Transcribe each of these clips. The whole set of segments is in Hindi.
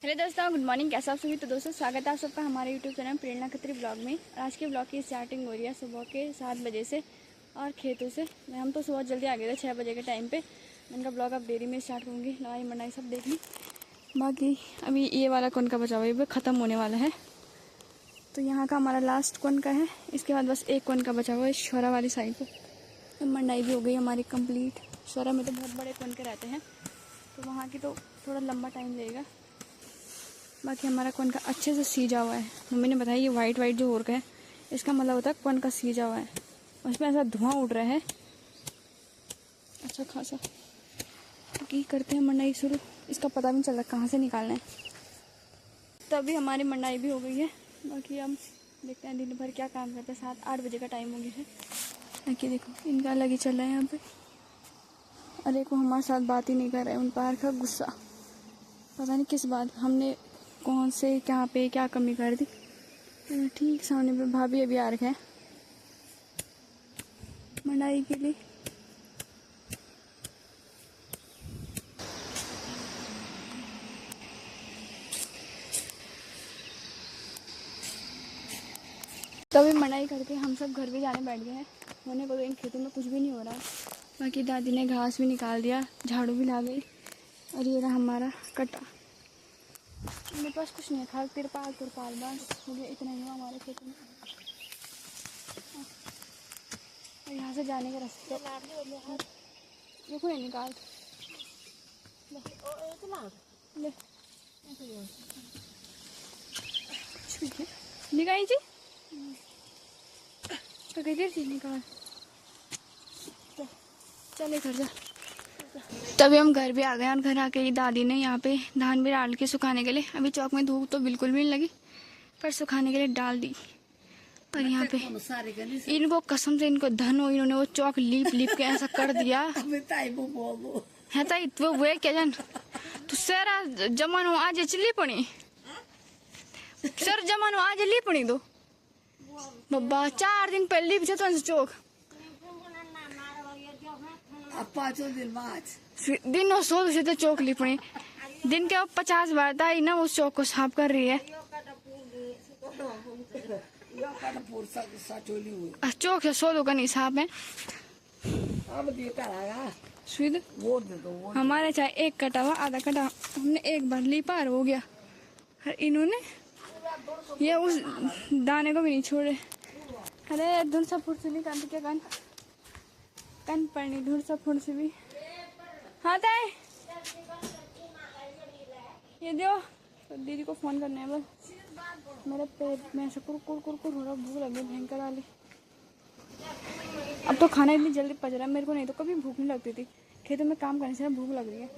हेलो दोस्तों, गुड मॉर्निंग। कैसा आप सभी? तो दोस्तों स्वागत है आप सबका हमारे यूट्यूब चैनल प्रेरणा खत्री ब्लॉग में। और आज के ब्लॉग की स्टार्टिंग हो रही है सुबह के 7 बजे से और खेतों से। हम तो सुबह जल्दी आ गए थे 6 बजे के टाइम पे। इनका ब्लॉग अब डेरी में स्टार्ट करूँगी, लड़ाई मनाई सब देख ली। बाकी अभी ये वाला कौन का बचा हुआ है, ख़त्म होने वाला है। तो यहाँ का हमारा लास्ट कौन का है, इसके बाद बस एक कौन का बचा हुआ है शोरा वाली साइड पर। तो मंडाई भी हो गई हमारी कंप्लीट। शोरा में तो बहुत बड़े कौन के रहते हैं, तो वहाँ की तो थोड़ा लंबा टाइम लगेगा। बाकी हमारा कौन का अच्छे से सीजा हुआ है। मम्मी ने बताया ये वाइट वाइट जो हो रखा है इसका मतलब होता है कौन का सीजा हुआ है। उसमें ऐसा धुआं उड़ रहा है अच्छा खासा। बाकी करते हैं मंडाई शुरू। इसका पता भी नहीं चल रहा कहाँ से निकालना है। तभी हमारी मंडाई भी हो गई है। बाकी हम देखते हैं दिन भर क्या काम करते हैं। 7-8 बजे का टाइम हो गया है। बाकी देखो इनका अलग ही चल रहा है यहाँ पे। अरे को हमारे साथ बात ही नहीं कर रहे हैं। उन पर का गुस्सा पता नहीं किस बात, हमने कौन से कहाँ पे क्या कमी कर दी। ठीक सामने पे भाभी अभी आ रखे हैं मंडाई के लिए। तभी मंडाई करके हम सब घर भी जाने बैठ गए हैं। होने को तो इन खेतों में कुछ भी नहीं हो रहा है। बाकी दादी ने घास भी निकाल दिया, झाड़ू भी ला गई। और ये रहा हमारा कटा। मेरे पास कुछ नहीं है, खाली तिरपाल बस मुझे इतना ही हुआ हमारे खेतों में। और यहाँ से जाने का रास्ता देखो नहीं निकाल ले निकाल जी तो कहती थी निकाल। चले घर जा। तभी हम घर भी आ गए और घर आके ही दादी ने यहाँ पे धान भी डाल के सुखाने के लिए, अभी चौक में धूप तो बिल्कुल भी नहीं लगी पर सुखाने के लिए डाल दी। और यहाँ पे इनको कसम से इनको धन हो, इन्होंने वो चौक लीप लीप के ऐसा कर दिया है। ताई वो वे क्या जान तू सर जमानो आज चली पड़ी सर जमानो आज ली पड़ी दो बब्बा 4 दिन पहले भी तो चौक दिन और 100 से तो चौक ली पड़ी दिन के 50 बार ताई ना उस चौक को साफ कर रही है। चौक से 100 का नहीं साफ है। हमारे चाहे एक कटा हुआ आधा कटा हमने एक बार ली पार हो गया। इन्होंने ये उस दाने को भी नहीं छोड़े। अरे धुन सा फुट से भी कान क्या कान पड़नी धुन सा फुट से भी। हाँ ताई ये दो तो दीदी को फोन करना है बस। मेरे पेट में ऐसा कुर हो रहा, भूख लगी भयंकर वाली। अब तो खाना इतनी जल्दी पच रहा है मेरे को, नहीं तो कभी भूख नहीं लगती थी। खेतों में काम करने से ना भूख लग रही है।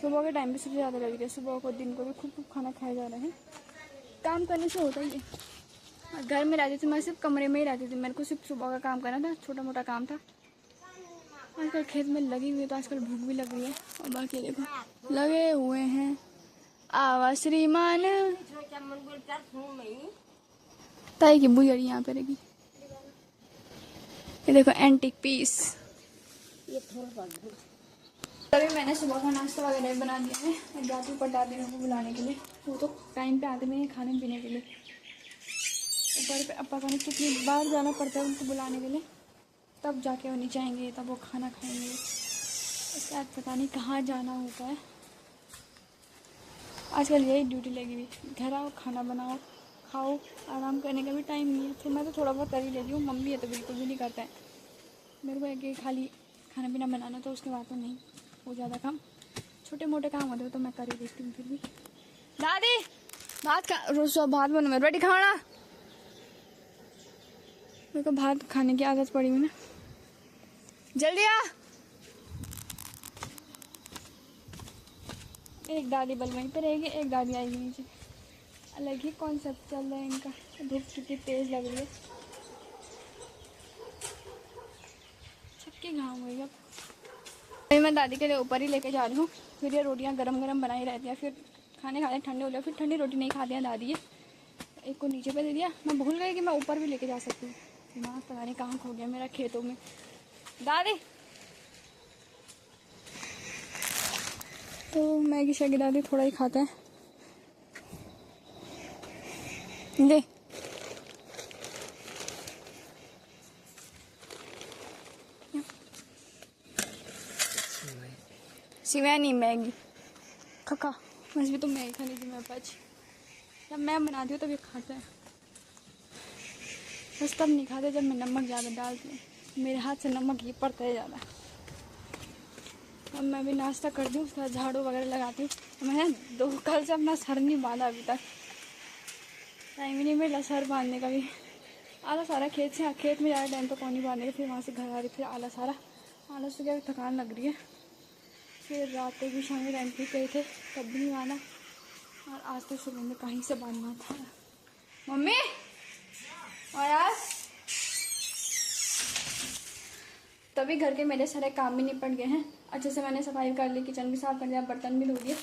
सुबह के टाइम पे सबसे ज़्यादा लग रही है। सुबह को दिन को भी खूब खाना खाया जा रहा है। काम करने से होता ही है। घर में रहती थी मैं सिर्फ कमरे में ही रहती थी, मेरे को सिर्फ सुबह का काम करना था, छोटा मोटा काम था। आजकल खेत में लगी हुई है तो आजकल भूख भी लग रही है। और बाकी देखो लगे हुए हैं आवा श्रीमान ताई की बुझड़ी यहाँ पे रहेगी। ये देखो एंटीक पीस। तभी मैंने सुबह का नाश्ता वगैरह बना दिया है। जाती ऊपर दादी को बुलाने के लिए, वो तो टाइम पे आते नहीं खाने पीने के लिए। ऊपर पे अब पता नहीं कितनी बार जाना पड़ता है उनको बुलाने के लिए, तब जाके वो नीचे आएंगे तब वो खाना खाएंगे। उसके बाद पता नहीं कहाँ जाना होता है। आजकल यही ड्यूटी लगी हुई, घर आओ खाना बनाओ खाओ, आराम करने का भी टाइम नहीं है। तो मैं तो थोड़ा बहुत कर ही लेती हूँ, मम्मी है तो बिल्कुल भी नहीं करता है। मेरे को एक खाली खाना पीना बनाना तो उसके बाद तो नहीं। वो ज़्यादा काम छोटे मोटे काम होते हो तो मैं कर ही देती हूँ। फिर भी दादी भात बनो मेरे रोटी खाना। मेरे को भात खाने की आदत पड़ी हुई ना। जल्दी आ। एक दादी बल वहीं पर रहेगी, एक दादी आएगी नीचे। अलग ही कॉन्सेप्ट चल रहा है इनका। धूप कितनी तेज लग रही है, छक्की घाम हुई। अब मैं दादी के लिए ऊपर ही लेके जा रही हूँ। फिर ये रोटियाँ गरम गरम बनाई रहती हैं, फिर खाने खाने ठंडे हो जाए, फिर ठंडी रोटी नहीं खाती हैं दादी। ये एक को नीचे पे दे दिया। मैं भूल गई कि मैं ऊपर भी लेके जा सकती हूँ। दिमाग पता नहीं कहाँ खो गया मेरा खेतों में। दादी तो मैगी शैगी दादी थोड़ा ही खाता है। ले सिवाय नहीं मैगी खा बस भी तो मैगी खाने की मेरे पास जब मैं बनाती हूँ तब ये खाता है, बस तब नहीं खाते जब मैं नमक ज़्यादा डालती हूँ। मेरे हाथ से नमक ही पड़ता है ज़्यादा। अब मैं भी नाश्ता करती हूँ, उसका झाड़ू वगैरह लगाती हूँ। मैं कल से अपना सर नहीं बांधा अभी तक, टाइम ही नहीं मिला सर बांधने का भी। आला सारा खेत में ज़्यादा टाइम तो कौन नहीं बांधेगा, फिर वहाँ से घर आ रही, फिर आला से क्या थकान लग रही है। फिर रात को भी शाम के टाइम पे गए थे तब भी नहीं बांधा, और आज तो सुबह में कहीं से बांधना था। मम्मी और आज तभी घर के मेरे सारे काम भी निपट गए हैं। अच्छे से मैंने सफाई कर ली, किचन भी साफ़ कर दिया, बर्तन भी धो दिए।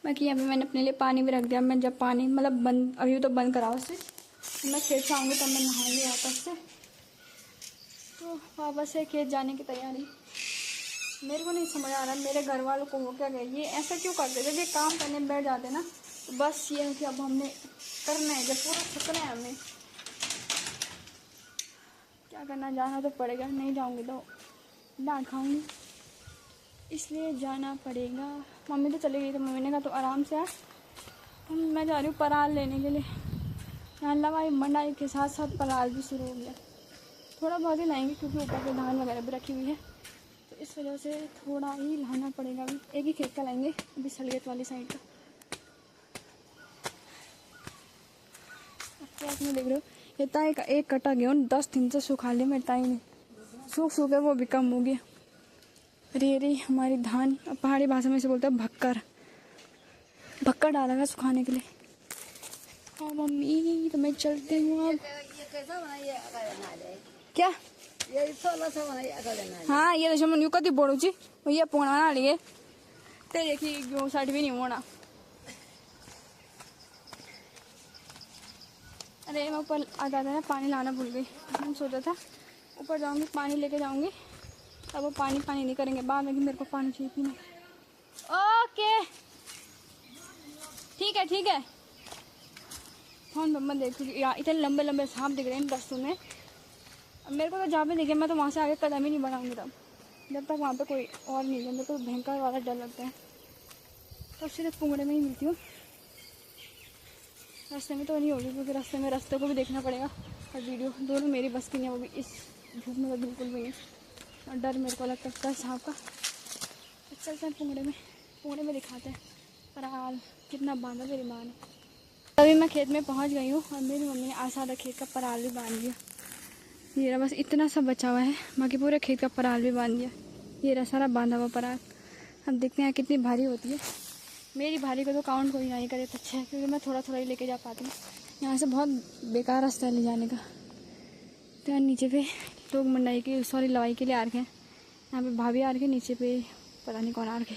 बाकी यहाँ पे मैंने अपने लिए पानी भी रख दिया। मैं जब पानी मतलब बंद अभी तो बंद कराओ स्विच, मैं खेत से आऊँगी तब मैं नहाऊंगी वापस से। तो वापस से खेत जाने की तैयारी। मेरे को नहीं समझ आ रहा मेरे घर वालों को वो क्या गए, ये ऐसा क्यों करते। जब ये काम करने बैठ जाते ना तो बस ये है कि अब हमने करना है, जब पूरा थकना है हमें, क्या करना, जाना तो पड़ेगा। नहीं जाऊंगी तो डांट खाऊंगी, इसलिए जाना पड़ेगा। मम्मी तो चली गई, तो मम्मी ने कहा तो आराम से आ। मैं जा रही हूँ पराल लेने के लिए। यहाँ लवाई मंडाई के साथ साथ पराल भी शुरू हो गया। थोड़ा बहुत ही लाएंगे क्योंकि ऊपर के धान वगैरह भी रखी हुई है, तो इस वजह से थोड़ा ही लाना पड़ेगा। अभी एक ही खेत का लाएंगे, अभी सलगेत वाली साइड का। अब में देख रहे हो ये ताई का एक कटा गेहूँ 10 दिन से सुखा लिया मेरे ताई ने, सूख वो भी कम हो गया। रेरी हमारी धान, पहाड़ी भाषा में से बोलते हैं भक्कर डाला था सुखाने के लिए। हाँ मम्मी तो मैं चलती हूँ अब। क्या हाँ ये तो मन कति बोड़ू ये पोना ना लिए ते देखी गेहूँ साइड भी नहीं होना। अरे मैं ऊपर आता था ना, पानी लाना भूल गई। मैंने सोचा था ऊपर जाऊंगी पानी लेके जाऊंगी, तब वो पानी नहीं करेंगे बाद में कि मेरे को पानी चाहिए पीना। ओके ठीक है फोन बम्बा देखो यार, इतने लंबे लंबे सांप दिख रहे हैं दस्तों में। मेरे को तो जहाँ पे दिखे मैं तो वहाँ से आगे कदम ही नहीं बढ़ाऊंगी तब, जब तक वहाँ पे कोई और नहीं है। मेरे को भयंकर वाला डर लगता है, तो सिर्फ पुंगड़े में ही मिलती हूँ। रास्ते में तो नहीं होगी क्योंकि रास्ते को भी देखना पड़ेगा, और वीडियो दोनों मेरी बस की नहीं है, वो भी इस धूप में तो बिल्कुल भी नहीं। और डर मेरे को लगता है सांप का। तो चलते हैं पुंगड़े में दिखाते हैं पराल कितना बांधा मेरी माँ ने। अभी मैं खेत में पहुँच गई हूँ और मेरी मम्मी ने आधा खेत का पराल भी बांध दिया। ये रहा बस इतना सा बचा हुआ है, बाकी पूरे खेत का पराल भी बांध दिया। ये रहा सारा बांधा हुआ पराल। अब देखते हैं कितनी भारी होती है। मेरी भारी को तो काउंट कोई नहीं करे तो अच्छा है, क्योंकि मैं थोड़ा ही लेके जा पाती हूँ। यहाँ से बहुत बेकार रास्ता है ले जाने का। तो यहाँ नीचे पे लोग लवाई के लिए आ रखे हैं। यहाँ पे भाभी आ रखे, नीचे पे पता नहीं कौन आ रखे,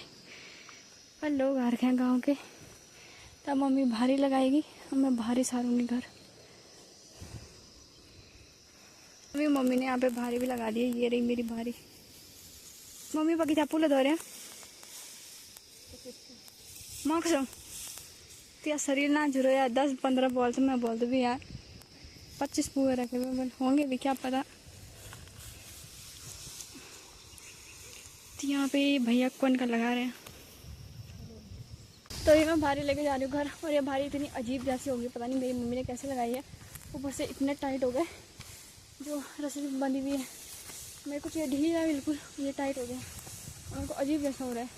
पर लोग आ रखे हैं गाँव के। तब मम्मी भारी लगाएगी और मैं भारी सारूँगी घर। अभी मम्मी ने यहाँ पे भारी भी लगा दी है। ये रही मेरी भारी। मम्मी बाकी चापू लगा रहे हैं मौसम तो शरीर ना जुड़ो यार। 10-15 बॉल तो मैं बोल दूँ भी यार 25 पूरे रखे हुए होंगे भी क्या पता। तो यहाँ पे भैया कौन का लगा रहे हैं। तो ये मैं भारी लेके जा रही हूँ घर, और ये भारी इतनी अजीब जैसी होगी पता नहीं मेरी मम्मी ने कैसे लगाई है। ऊपर से इतने टाइट हो गए, जो रस्सी बंधी हुई है मेरे को ये ढीला है बिल्कुल, ये टाइट हो गया और मेरे को अजीब जैसा हो रहा है।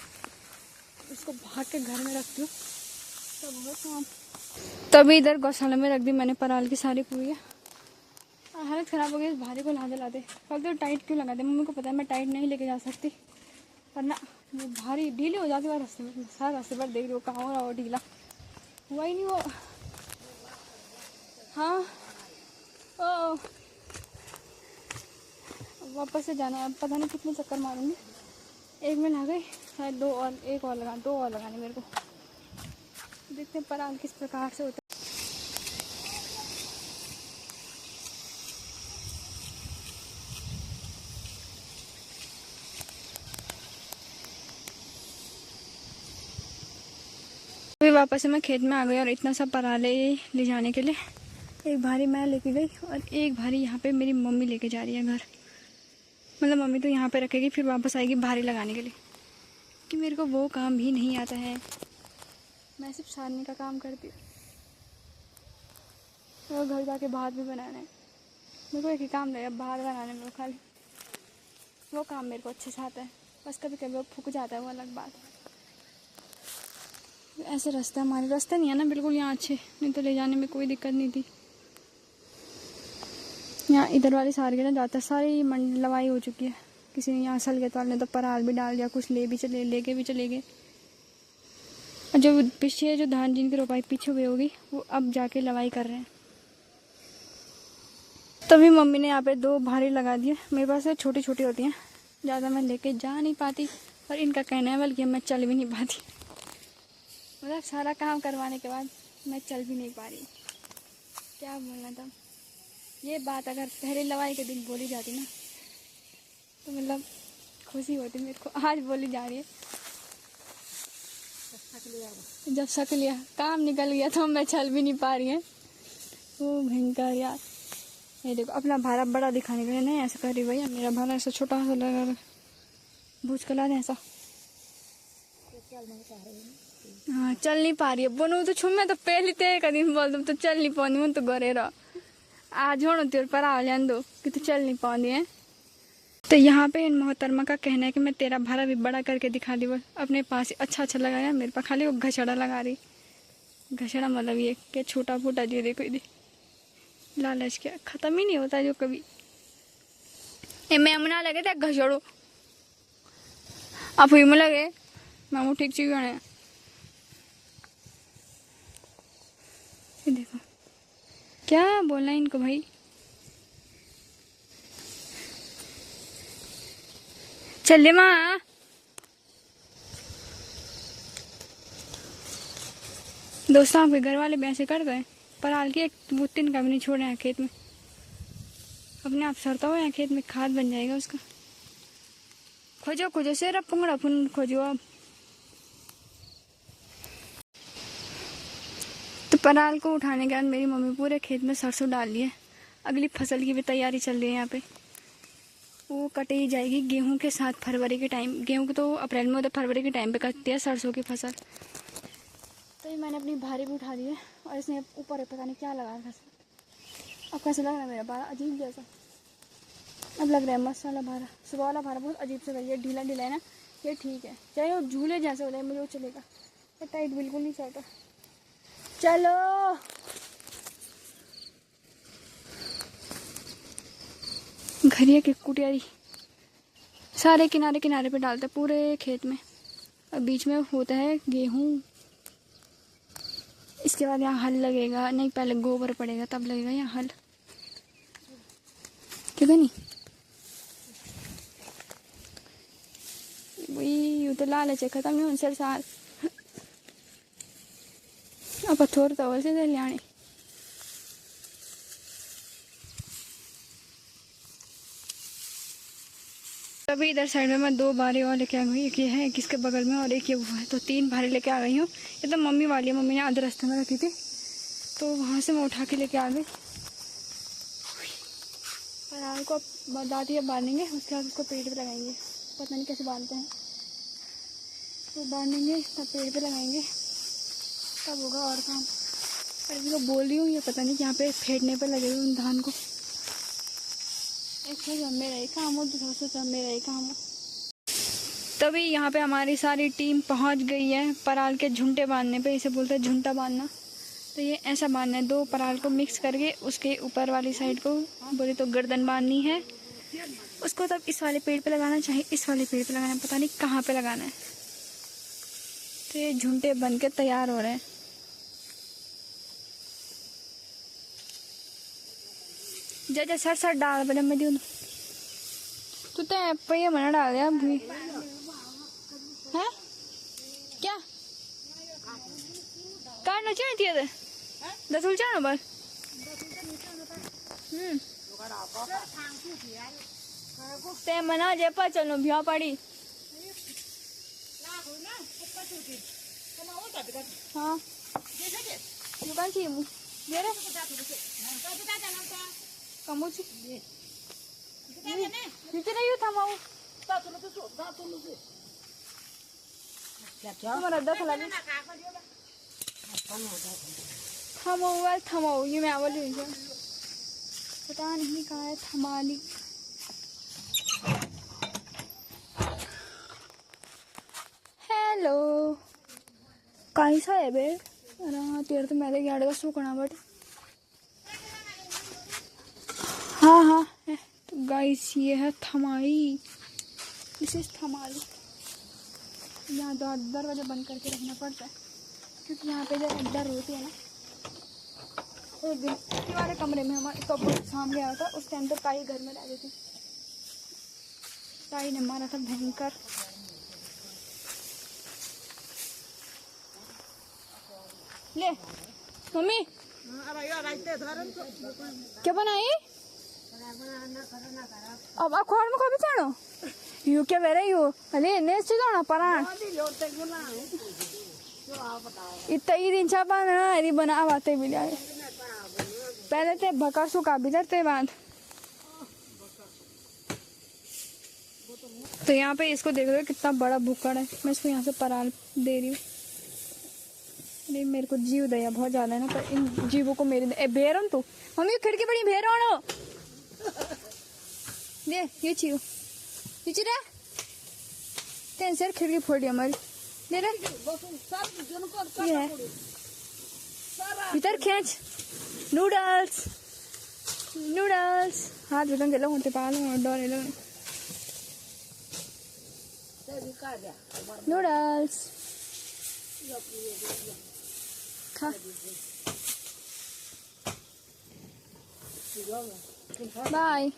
इसको भाग के घर में रखती हूँ तब बहुत काम। तभी इधर गौशाला में रख दी मैंने पराल की सारी पूरी। हालत ख़राब हो गई इस भारी को लाते लाते। कल तो टाइट क्यों लगाते, मम्मी को पता है मैं टाइट नहीं लेके जा सकती, पर ना वो भारी ढीली हो जाती है रास्ते में। सारा रास्ते पर देख रही हो कहाँ हो रहा हो ढीला, हुआ ही नहीं वो। हाँ ओ वापस से जाना है, अब पता नहीं कितने चक्कर मारूंगी। एक में लग गई, शायद दो और लगाने मेरे को। देखते हैं पराल किस प्रकार से होता है। वापस से मैं खेत में आ गई और इतना सा पराले ले जाने के लिए एक भारी मैं लेके गई और एक भारी यहाँ पे मेरी मम्मी लेके जा रही है घर। मतलब मम्मी तो यहाँ पे रखेगी, फिर वापस आएगी भारी लगाने के लिए, कि मेरे को वो काम भी नहीं आता है, मैं सिर्फ सारने का काम करती हूँ और घर जाके भात भी बनाना है। मेरे को एक ही काम रहेगा, भात बनाने में, खाली वो काम मेरे को अच्छे से आता है। बस कभी कभी वो फूक जाता है, वो अलग बात है। ऐसे रास्ता हमारे रास्ता नहीं है ना बिल्कुल यहाँ अच्छे, नहीं तो ले जाने में कोई दिक्कत नहीं थी। यहाँ इधर वाली सारी ना ज़्यादातर सारी लवाई हो चुकी है। किसी ने यहाँ सलगत वाले ने तो पराल भी डाल दिया, कुछ लेके भी चले गए। और जो पीछे जो धान जिनकी रोपाई पीछे हुई होगी वो अब जाके लवाई कर रहे हैं। तभी मम्मी ने यहाँ पे 2 भारी लगा दिए। मेरे पास छोटी छोटी होती हैं, ज़्यादा मैं लेके जा नहीं पाती, और इनका कहना है बल्कि मैं चल भी नहीं पाती। मतलब सारा काम करवाने के बाद मैं चल भी नहीं पा रही। क्या बोलना था, ये बात अगर पहले लवाई के दिन बोली जाती ना तो मतलब खुशी होती मेरे को। आज बोली जा रही है, जब शक लिया काम निकल गया तो मैं चल भी नहीं पा रही है। वो भयंकर यार। ये देखो अपना भाड़ा बड़ा दिखाने के लिए नहीं ऐसा कर रही भैया, मेरा भाड़ा ऐसा छोटा सा लगा भूज कला दे ऐसा। हाँ चल नहीं पा रही है बोनू तो छू, मैं तो पहले तेरे का दिन बोल दूँ तो चल नहीं पाऊंगी, मैं तो घरे रहा आज हो तेरे पर आ जान दो कि तू चल नहीं पाऊंगी है। तो यहाँ पे इन मोहतरमा का कहना है कि मैं तेरा भाड़ा भी बड़ा करके दिखा दी, वो अपने पास अच्छा लगाया, मेरे पास खाली वो घसड़ा लगा रही। घसड़ा मतलब ये कि छोटा फूटा जो देखो ये लालच क्या खत्म ही नहीं होता जो कभी। ए मेमना लगे थे घसड़ो आप हुई में लगे मामू ठीक चाहिए। ये देखो क्या बोलना है इनको भाई। चले माँ दोस्तों आपके घर वाले भैंसे कर गए पराल की, एक वो 3 का भी नहीं छोड़े हैं खेत में। अपने आप सरता हो यहाँ खेत में, खाद बन जाएगा उसका। खोजो खोजो सेरा पुंगड़ा फुन खोजो आप। तो पराल को उठाने के बाद मेरी मम्मी पूरे खेत में सरसों डाल ली है। अगली फसल की भी तैयारी चल रही है यहाँ पे। वो कटी जाएगी गेहूं के साथ फरवरी के टाइम। गेहूं तो अप्रैल में होता है, फरवरी के टाइम पे कटती है सरसों की फसल। तो ये मैंने अपनी भारी भी उठा दी है और इसने ऊपर पता नहीं क्या लगा रखा। अब कैसा लग रहा है मेरा भारा, अजीब जैसा। अब लग रहा है मसाला भारा। सुबह वाला भारा बहुत अजीब से ये ढीला ढीला है ना, ये ठीक है, चाहे वो झूले जैसे हो जाए मुझे वो चलेगा, पर टाइट बिल्कुल नहीं चलता। चलो घरिया की कुटियारी सारे किनारे किनारे पे डालते पूरे खेत में, और बीच में होता है गेहूं। इसके बाद यहाँ हल लगेगा, नहीं पहले गोबर पड़ेगा तब लगेगा यहाँ हल, ठीक है नहीं। वही तो लालच है खत्म नहीं उनसे साल अब थोड़ा तो वैसे दे लियाने। तभी इधर साइड में मैं 2 भारे और लेके आ गई, एक ये है एक इसके बगल में और एक ये वो है, तो 3 भारे लेके आ गई हूँ। ये तो मम्मी वाली है, मम्मी ने आधे रास्ते में रखी थी तो वहाँ से मैं उठा के लेके आ गई। पराल को दादी है बांधेंगे, उसके बाद उसको पेड़ पे लगाएंगे, पता नहीं कैसे बांधते हैं, तो बांधेंगे तब पेड़ पे लगाएंगे तब होगा और काम। अभी तो बोल रही हूँ ये पता नहीं यहाँ पे फेंटने पे लगे हुए उन धान को। एक सोचा मेरा ही काम हो, दूसरा सोचा मेरा ही काम हो। तभी यहाँ पे हमारी सारी टीम पहुँच गई है पराल के झुंटे बांधने पे, इसे बोलते हैं झुंटा बांधना। तो ये ऐसा बांधना है, 2 पराल को मिक्स करके उसके ऊपर वाली साइड को बोले तो गर्दन बांधनी है उसको, तब इस वाले पेड़ पे लगाना, चाहे इस वाले पेड़ पे लगाना है, पता नहीं कहाँ पे लगाना है। तो ये झुंटे बन के तैयार हो रहे हैं। जैसे सर सर डाल बने मैं दूँ तू तो पे मना डाल दिया अभी है क्या काटना चाहिए थी 10 उलझाना बस। ते मना जे पर चलो भ्या पड़ी हाँ दुकान चाहिए मुँह दे रहे कमुची नहीं थमाऊ हमारा दस लगे थमाऊ ये मैं आवल पता नहीं कहाँ है थमाली। हेलो कैसा है बे अरे तेरे तो मैंने गाड़ी का सूखना बट हाँ हाँ है तो गाइस ये है थमाई दिस इज थमाली। यहाँ दरवाजा बंद करके रखना पड़ता है क्योंकि यहाँ पे जब डर होती है ना। एक दिन हमारे कमरे में हमारे कबूतर सामने आया था उस टाइम तो ताई घर में रह रही थी। ताई ने मारा था भयंकर। ले मम्मी क्या बनाई अब अखबार में कभी चाणो यू क्या वेरे यू अले ने चिदोना परान इतना ही दिन चापा ना अरे बना आते भी ले पहले ते भकर सुखा भी ते बाद। तो यहाँ पे इसको देख रहे हो कितना बड़ा भुक्कड़ है। मैं इसको यहाँ से पराल दे रही हूँ। अरे मेरे को जीव दया बहुत ज्यादा है ना पर इन जीवों को मेरे भेरों तू मम्मी खिड़की बड़ी भेरों दे ये चीव रे तेन सर खिड़की फोड़ी हमारी दे रे ये है भीतर खींच नूडल्स नूडल्स हाथ बेतन के लोग पाल डोरे लोग नूडल्स खा बाय।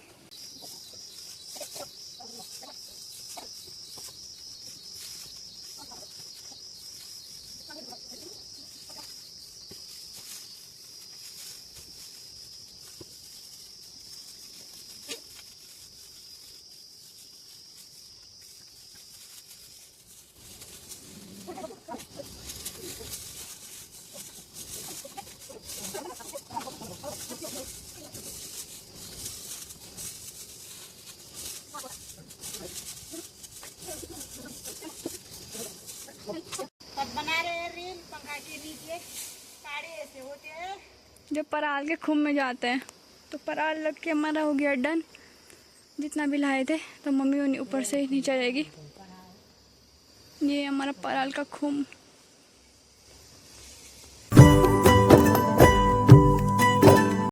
बना रहे रील पंखा के नीचे साड़े ऐसे होते हैं। जब पराल के खुम में जाते हैं तो पराल लग के हमारा हो गया डन। जितना भी लाए थे तो मम्मी उन्हीं ऊपर से नीचे जाएगी। ये हमारा पराल का खुम।